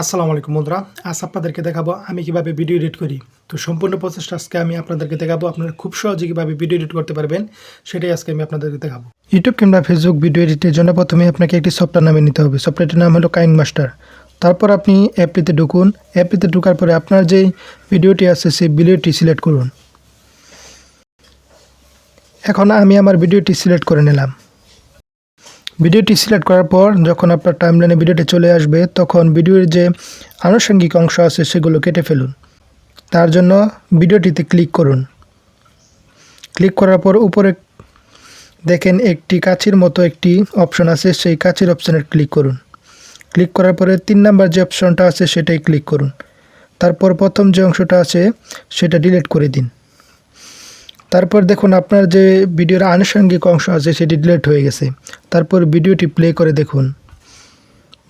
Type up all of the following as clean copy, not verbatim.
আসসালামু আলাইকুম বন্ধুরা, আজ আপনাদেরকে দেখাবো আমি কিভাবে ভিডিও এডিট করি। তো সম্পূর্ণ প্রসেসটা আজকে আমি আপনাদেরকে দেখাবো। আপনারা খুব সহজে কিভাবে ভিডিও এডিট করতে পারবেন সেটাই আজকে আমি আপনাদেরকে দেখাবো। ইউটিউব কিংবা ফেসবুক ভিডিও এডিটের জন্য প্রথমে আপনাকে একটি সফটওয়্যার নামিয়ে নিতে হবে। সফটওয়্যারটির নাম হলো KineMaster। তারপর আপনি অ্যাপটিতে ঢুকুন। অ্যাপটিতে ঢোকার পরে আপনার যে ভিডিওটি আছে সেই ভিডিওটি সিলেক্ট করুন। এখন আমি আমার ভিডিওটি সিলেক্ট করে নিলাম। ভিডিওটি সিলেক্ট করার পর যখন আপনার টাইমলাইনে ভিডিওটি চলে আসবে তখন ভিডিওর যে আনুষঙ্গিক অংশ আছে সেগুলো কেটে ফেলুন। তার জন্য ভিডিওটিতে ক্লিক করুন। ক্লিক করার পর উপরে দেখেন একটি কাঁচির মতো একটি অপশন আছে, সেই কাঁচির অপশনে ক্লিক করুন। ক্লিক করার পরে 3 নাম্বার যে অপশনটা আছে সেটাই ক্লিক করুন। তারপর প্রথম যে অংশটা আছে সেটা ডিলিট করে দিন। তারপর দেখুন আপনার যে ভিডিওর আনুষঙ্গিক অংশ আছে সেটি ডিলিট হয়ে গেছে। তারপর ভিডিওটি প্লে করে দেখুন।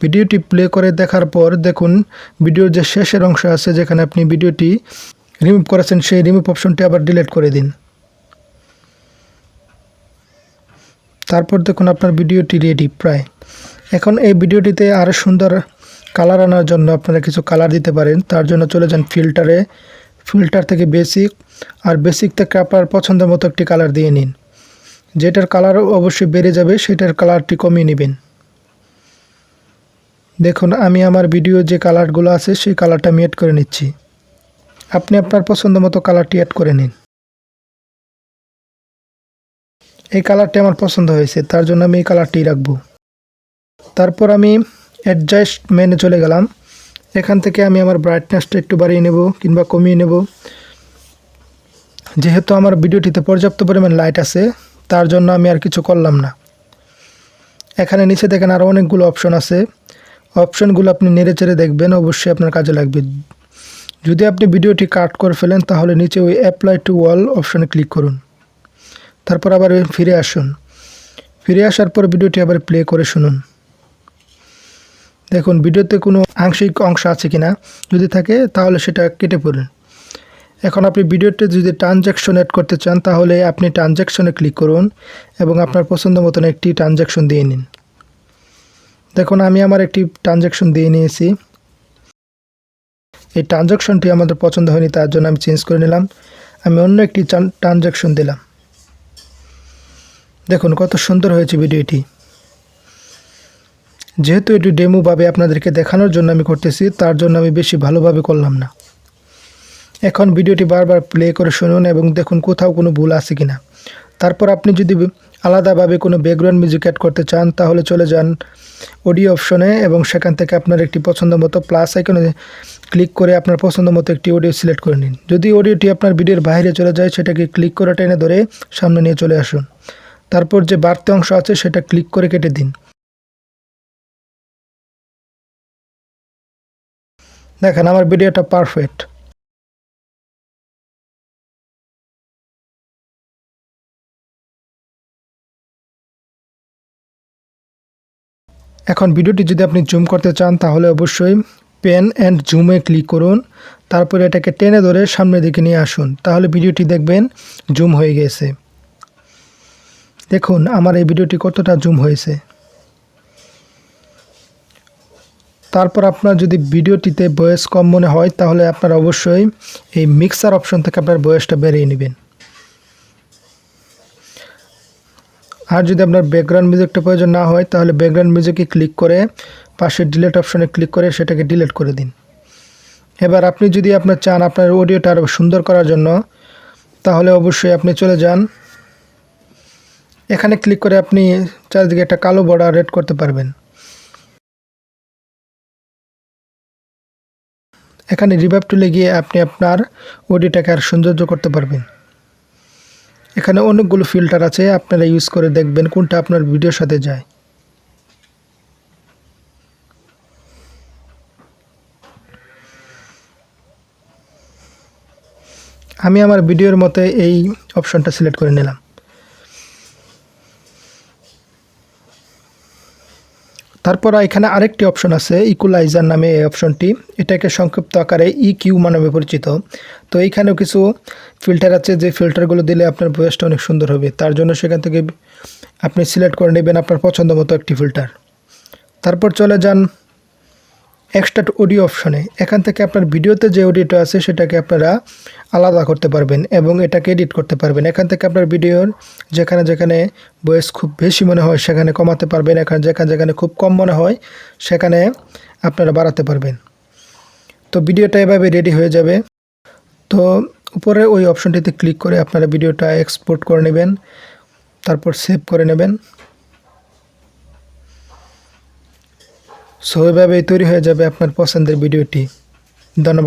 ভিডিওটি প্লে করে দেখার পর দেখুন ভিডিওর যে শেষের অংশ আছে যেখানে আপনি ভিডিওটি রিমুভ করেছেন সেই রিমুভ অপশনটি আবার ডিলিট করে দিন। তারপর দেখুন আপনার ভিডিওটি রেডি প্রায়। এখন এই ভিডিওটিতে আরও সুন্দর কালার আনার জন্য আপনারা কিছু কালার দিতে পারেন। তার জন্য চলে যান ফিল্টারে। ফিল্টার থেকে বেসিক, আর বেসিক থেকে আপনার পছন্দের মতো একটি কালার দিয়ে নিন। যেটার কালার অবশ্যই বেড়ে যাবে সেটার কালারটি কমিয়ে নেবেন। দেখুন আমি আমার ভিডিও যে কালারগুলো আছে সেই কালারটা আমি অ্যাড করে নিচ্ছি। আপনি আপনার পছন্দ মতো কালারটি অ্যাড করে নিন। এই কালারটি আমার পছন্দ হয়েছে, তার জন্য আমি এই কালারটি রাখবো। তারপর আমি অ্যাডজাস্ট মেনে চলে গেলাম। এখান থেকে আমি আমার ব্রাইটনেসটা একটু বাড়িয়ে নেব কিংবা কমিয়ে নেব। যেহেতু আমার ভিডিওটিতে পর্যাপ্ত পরিমাণ লাইট আছে তার জন্য আমি আর কিছু করলাম না। এখানে নিচে দেখেন আরও অনেকগুলো অপশন আছে। অপশনগুলো আপনি নেড়ে চেড়ে দেখবেন, অবশ্যই আপনার কাজে লাগবে। যদি আপনি ভিডিওটি কাট করে ফেলেন তাহলে নিচে ওই অ্যাপ্লাই টু অল অপশনে ক্লিক করুন। তারপর আবার ফিরে আসুন। ফিরে আসার পর ভিডিওটি আবার প্লে করে শুনুন। দেখুন ভিডিওতে কোনো আংশিক অংশ আছে কিনা, যদি থাকে তাহলে সেটা কেটে পড়ুন। এখন আপনি ভিডিওতে যদি ট্রানজ্যাকশন অ্যাড করতে চান তাহলে আপনি ট্রানজ্যাকশনে ক্লিক করুন এবং আপনার পছন্দ মতন একটি ট্রানজ্যাকশন দিয়ে নিন। দেখুন আমি আমার একটি ট্রানজ্যাকশন দিয়ে নিয়েছি। এই ট্রানজ্যাকশনটি আমাদের পছন্দ হয়নি, তার জন্য আমি চেঞ্জ করে নিলাম। আমি অন্য একটি ট্রানজ্যাকশন দিলাম। দেখুন কত সুন্দর হয়েছে ভিডিওটি। যেহেতু এটি ডেমোভাবে আপনাদেরকে দেখানোর জন্য আমি করতেছি, তার জন্য আমি বেশি ভালোভাবে করলাম না। এখন ভিডিওটি বারবার প্লে করে শুনুন এবং দেখুন কোথাও কোনো ভুল আছে কিনা। তারপর আপনি যদি আলাদাভাবে কোনো ব্যাকগ্রাউন্ড মিউজিক অ্যাড করতে চান তাহলে চলে যান অডিও অপশনে এবং সেখান থেকে আপনার একটি পছন্দ মতো প্লাস আইকনে ক্লিক করে আপনার পছন্দ মতো একটি অডিও সিলেক্ট করে নিন। যদি অডিওটি আপনার ভিডিওর বাইরে চলে যায় সেটাকে ক্লিক করে টেনে ধরে সামনে নিয়ে চলে আসুন। তারপর যে বাড়তি অংশ আছে সেটা ক্লিক করে কেটে দিন। দেখেন আমার ভিডিওটা পারফেক্ট। এখন ভিডিওটি যদি আপনি জুম করতে চান তাহলে অবশ্যই পেন অ্যান্ড জুমে ক্লিক করুন। তারপরে এটাকে টেনে ধরে সামনের দিকে নিয়ে আসুন, তাহলে ভিডিওটি দেখবেন জুম হয়ে গেছে। দেখুন আমার এই ভিডিওটি কতটা জুম হয়েছে। তারপর আপনার যদি ভিডিওটিতে ভয়েস কম মনে হয় তাহলে আপনারা অবশ্যই এই মিক্সার অপশন থেকে আপনার ভয়েসটা বেরিয়ে নেবেন। আর যদি আপনার ব্যাকগ্রাউন্ড মিউজিকটা প্রয়োজন না হয় তাহলে ব্যাকগ্রাউন্ড মিউজিকে ক্লিক করে পাশে ডিলিট অপশনে ক্লিক করে সেটাকে ডিলিট করে দিন। এবার আপনি যদি আপনার চান আপনার অডিওটা আরও সুন্দর করার জন্য তাহলে অবশ্যই আপনি চলে যান। এখানে ক্লিক করে আপনি চারিদিকে একটা কালো বর্ডার রেড করতে পারবেন। এখানে রিভাইভ টুলে গিয়ে আপনি আপনার অডিওটাকে আর সৌন্দর্য করতে পারবেন। এখানে অনেকগুলো ফিল্টার আছে, আপনারা ইউজ করে দেখবেন কোনটা আপনার ভিডিওর সাথে যায়। আমি আমার ভিডিওর মতো এই অপশনটা সিলেক্ট করে নিলাম। তারপর এখানে আরেকটি অপশন আছে ইকুয়ালাইজার নামে এই অপশনটি, এটাকে সংক্ষিপ্ত আকারে ইকিউ নামে পরিচিত। তো এইখানেও কিছু ফিল্টার আছে যে ফিল্টারগুলো দিলে আপনার ভয়েসটা অনেক সুন্দর হবে। তার জন্য সেখান থেকে আপনি সিলেক্ট করে নেবেন আপনার পছন্দ মতো একটি ফিল্টার। তারপর চলে যান এক্সট্রা অডিও অপশনে এখান থেকে আপনার ভিডিওতে যে অডিওটা আছে সেটাকে আপনারা আলাদা করতে পারবেন এবং এটাকে এডিট করতে পারবেন। এখান থেকে আপনার ভিডিওর যেখানে যেখানে ভয়েস খুব বেশি মনে হয় সেখানে কমাতে পারবেন, এখানে যেখানে যেখানে খুব কম মনে হয় সেখানে আপনারা বাড়াতে পারবেন। তো ভিডিওটা এভাবে রেডি হয়ে যাবে। তো উপরে ওই অপশনটিতে ক্লিক করে আপনারা ভিডিওটা এক্সপোর্ট করে নেবেন, তারপর সেভ করে নেবেন। সো এভাবেই তৈরি হয়ে যাবে আপনার পছন্দের ভিডিওটি। ধন্যবাদ।